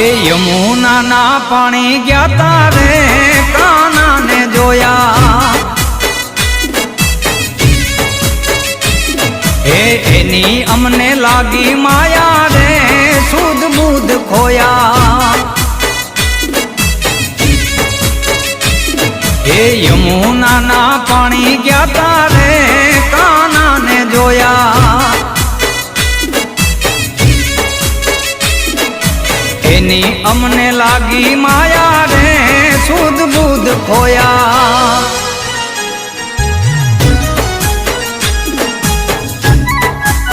यमुना ना पानी गया तारे काना ने जोया एनी अमने लागी माया रे सूद बूद खोया यमुना ना पानी गया तारे काना ने जोया एनी अमने लागी माया रे सूद बूद खोया।